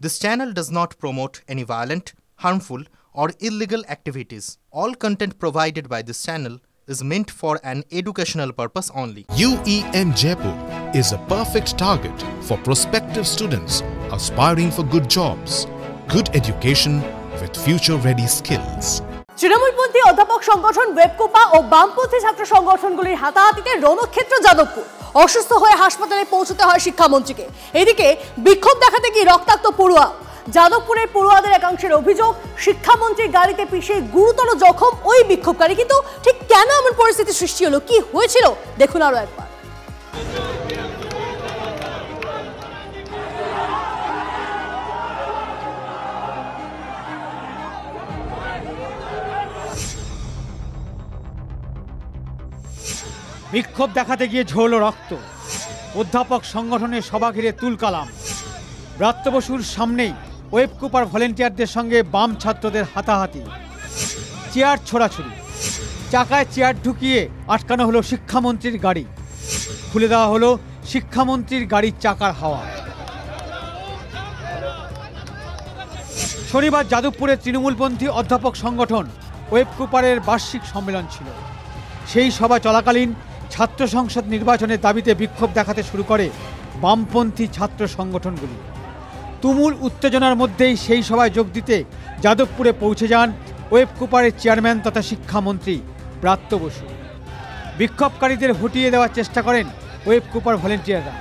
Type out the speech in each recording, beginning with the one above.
This channel does not promote any violent, harmful, or illegal activities. All content provided by this channel is meant for an educational purpose only. UEN Jaipur is a perfect target for prospective students aspiring for good jobs, good education with future-ready skills. তৃণমূলপন্থী অধ্যাপক সংগঠন ওয়েবকোপা ও বামপন্থী ছাত্র সংগঠনগুলির হাতাহাতিতে রণক্ষেত্র যাদবপুর। অসুস্থ হয়ে হাসপাতালে পৌঁছতে হয় শিক্ষামন্ত্রীকে। এদিকে বিক্ষোভ দেখাতে গিয়ে রক্তাক্ত পড়ুয়া। যাদবপুরের পড়ুয়াদের একাংশের অভিযোগ, শিক্ষামন্ত্রীর গাড়িতে পিষে গুরুতর জখম ওই বিক্ষোভকারী। কিন্তু ঠিক কেন এমন পরিস্থিতি সৃষ্টি হলো, কি হয়েছিল দেখুন আরো একবার। বিক্ষোভ দেখাতে গিয়ে ঝরল রক্ত। অধ্যাপক সংগঠনের সভা ঘিরে তুলকালাম। ব্রাত্য বসুর সামনেই ওয়েবকোপার ভলেন্টিয়ারদের সঙ্গে বাম ছাত্রদের হাতাহাতি, চেয়ার ছোড়াছুড়ি, চাকায় চেয়ার ঢুকিয়ে আটকানো হলো শিক্ষামন্ত্রীর গাড়ি, খুলে দেওয়া হলো শিক্ষামন্ত্রীর গাড়ির চাকার হাওয়া। শনিবার যাদবপুরের তৃণমূলপন্থী অধ্যাপক সংগঠন ওয়েবকোপারের বার্ষিক সম্মেলন ছিল। সেই সভা চলাকালীন ছাত্র সংসদ নির্বাচনের দাবিতে বিক্ষোভ দেখাতে শুরু করে বামপন্থী ছাত্র সংগঠনগুলি। তুমুল উত্তেজনার মধ্যেই সেই সভায় যোগ দিতে যাদবপুরে পৌঁছে যান ওয়েবকোপারের চেয়ারম্যান তথা শিক্ষামন্ত্রী ব্রাত্য বসু। বিক্ষোভকারীদের হটিয়ে দেওয়ার চেষ্টা করেন ওয়েবকোপার ভলেন্টিয়াররা।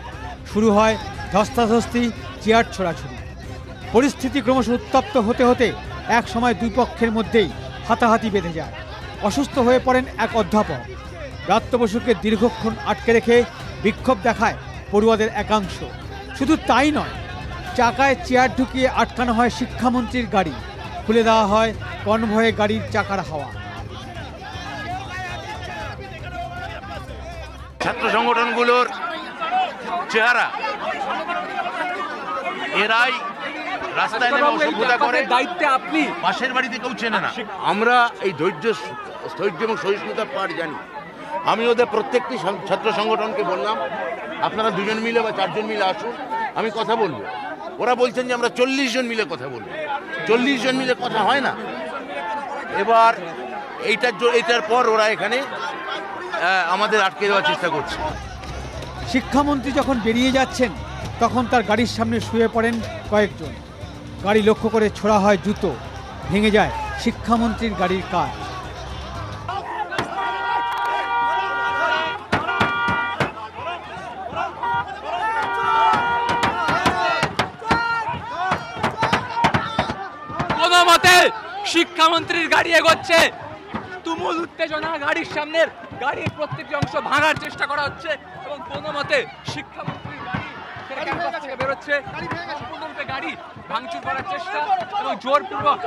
শুরু হয় ধস্তাধস্তি, চেয়ার ছোড়াছুড়ি। পরিস্থিতি ক্রমশ উত্তপ্ত হতে হতে এক সময় দুই পক্ষের মধ্যেই হাতাহাতি বেঁধে যায়। অসুস্থ হয়ে পড়েন এক অধ্যাপক। ব্রাত্য বসুকে দীর্ঘক্ষণ আটকে রেখে বিক্ষোভ দেখায় পড়ুয়াদের একাংশ। শুধু তাই নয়, চাকায় চেয়ার ঢুকিয়ে আটকানো হয় শিক্ষামন্ত্রীর গাড়ি, খুলে দেওয়া হয় কনভয়ে গাড়ির চাকার হাওয়া। ছাত্র সংগঠনগুলোর চেহারা, এরাই রাস্তায় নেমে অসভ্যতা করে। দায়িত্বে আপনি পাশের বাড়িতে কেউ চেনে না। আমরা এই ধৈর্য এবং সহিষ্ণুতার পাঠ জানি। আমি ওদের প্রত্যেকটি ছাত্র সংগঠনকে বললাম, আপনারা 2 জন মিলে বা 4 জন মিলে আসুন, আমি কথা বলবো। ওরা বলছেন যে আমরা 40 জন মিলে কথা বলবো। 40 জন মিলে কথা হয় না। এবার এইটার পর ওরা এখানে আমাদের আটকে দেওয়ার চেষ্টা করছে। শিক্ষামন্ত্রী যখন বেরিয়ে যাচ্ছেন তখন তার গাড়ির সামনে শুয়ে পড়েন কয়েকজন। গাড়ি লক্ষ্য করে ছোড়া হয় জুতো, ভেঙে যায় শিক্ষামন্ত্রীর গাড়ির কাচ। কোনো মতে শিক্ষামন্ত্রীর গাড়ি এগোচ্ছে। তুমুল উত্তেজনা, গাড়ির সামনের গাড়ির প্রত্যেকটি অংশ ভাঙার চেষ্টা করা হচ্ছে এবং কোনো মতে শিক্ষামন্ত্রীর গাড়ি বেরোচ্ছে। সম্পূর্ণরূপে গাড়ি ভাঙচুর করার চেষ্টা এবং জোরপূর্বক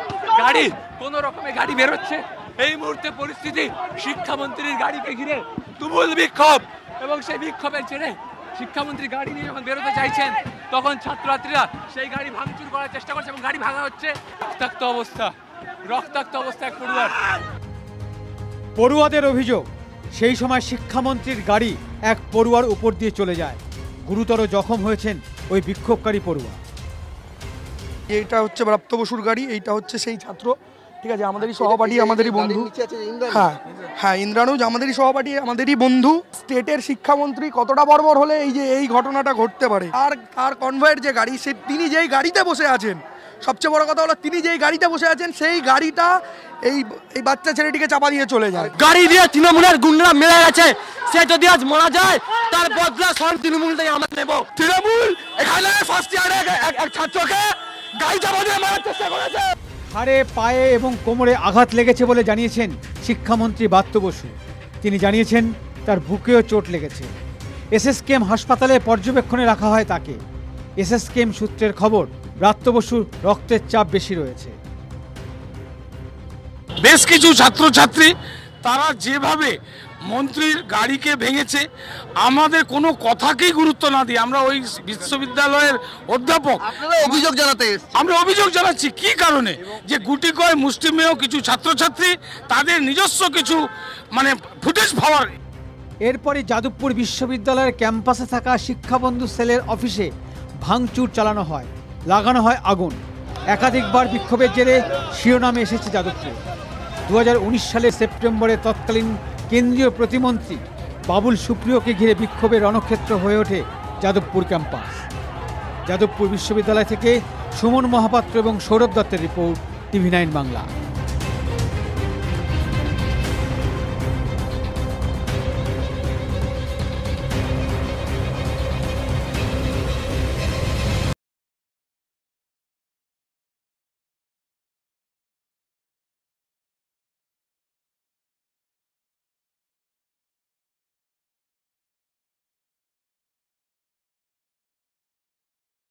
গাড়ি কোনো রকমে গাড়ি বেরোচ্ছে। এই মুহূর্তে পরিস্থিতি শিক্ষামন্ত্রীর গাড়িকে ঘিরে তুমুল বিক্ষোভ এবং সেই বিক্ষোভের জেরে শিক্ষামন্ত্রী গাড়ি নিয়ে যখন বেরোতে চাইছেন তখন ছাত্রছাত্রীরা সেই গাড়ি ভাঙচুর করার চেষ্টা করছে এবং গাড়ি ভাঙা হচ্ছে। রক্তাক্ত অবস্থা এক পড়ুয়ার। পড়ুয়াদের অভিযোগ, সেই সময় শিক্ষামন্ত্রীর গাড়ি এক পড়ুয়ার উপর দিয়ে চলে যায়। গুরুতর জখম হয়েছেন ওই বিক্ষোভকারী পড়ুয়া। এইটা হচ্ছে ব্রাত্য বসুর গাড়ি, এইটা হচ্ছে সেই ছাত্র, ঠিক আছে, আমাদেরই সহপাঠী, আমাদেরই বন্ধু। হ্যাঁ, ইন্দ্রানুজ আমাদেরই সহপাঠী, আমাদেরই বন্ধু। স্টেটের শিক্ষামন্ত্রী কতটা বর্বর হলে এই ঘটনাটা ঘটতে পারে। আর তার কনভয়ের যে গাড়ি, তিনি যেই গাড়িতে বসে আছেন, সবচেয়ে বড় কথা হলো তিনি যেই গাড়িতে বসে আছেন সেই গাড়িটা এই বাচ্চা ছেলেটিকে চাপা দিয়ে চলে যায়। গাড়ি দিয়ে তৃণমূলের গুন্ডারা মেরে গেছে। সে যদি আজ মারা যায় তার বদলা সব তৃণমূল থেকে আমরা নেব। তৃণমূল এখানে ফার্স্ট ইয়ারে এক ছাত্রকে গাড়ি চাপা দিয়ে মারার চেষ্টা করেছে। হাড়ে, পায়ে এবং কোমরে আঘাত লেগেছে বলে জানিয়েছেন শিক্ষামন্ত্রী ব্রাত্য বসু। তিনি জানিয়েছেন তার বুকেও চোট লেগেছে। এসএসকেএম হাসপাতালে পর্যবেক্ষণে রাখা হয় তাকে। এসএসকেএম সূত্রের খবর, ব্রাত্য বসুর রক্তের চাপ বেশি রয়েছে। বেশ কিছু ছাত্রছাত্রী তারা যেভাবে মন্ত্রীর গাড়িকে ভেঙেছে, আমাদের কোনো কথাকেই গুরুত্ব না দিয়ে আমরা ওই বিশ্ববিদ্যালয়ের অধ্যাপক আমরা অভিযোগ জানাচ্ছি। কি কারণে? যে গুটি কয় মুষ্টিমেয় কিছু ছাত্রছাত্রী তাদের নিজস্ব কিছু ফুটেজ পাওয়ার। এরপরে যাদবপুর বিশ্ববিদ্যালয়ের ক্যাম্পাসে থাকা শিক্ষাবন্ধু সেলের অফিসে ভাঙচুর চালানো হয়। লাগানো হয় আগুন। একাধিকবার বিক্ষোভের জেরে শিরোনামে এসেছে যাদবপুর। 2019 সালের সেপ্টেম্বরে তৎকালীন কেন্দ্রীয় প্রতিমন্ত্রী বাবুল সুপ্রিয়কে ঘিরে বিক্ষোভের রণক্ষেত্র হয়ে ওঠে যাদবপুর ক্যাম্পাস। যাদবপুর বিশ্ববিদ্যালয় থেকে সুমন মহাপাত্র এবং সৌরভ দত্তের রিপোর্ট, TV9 বাংলা।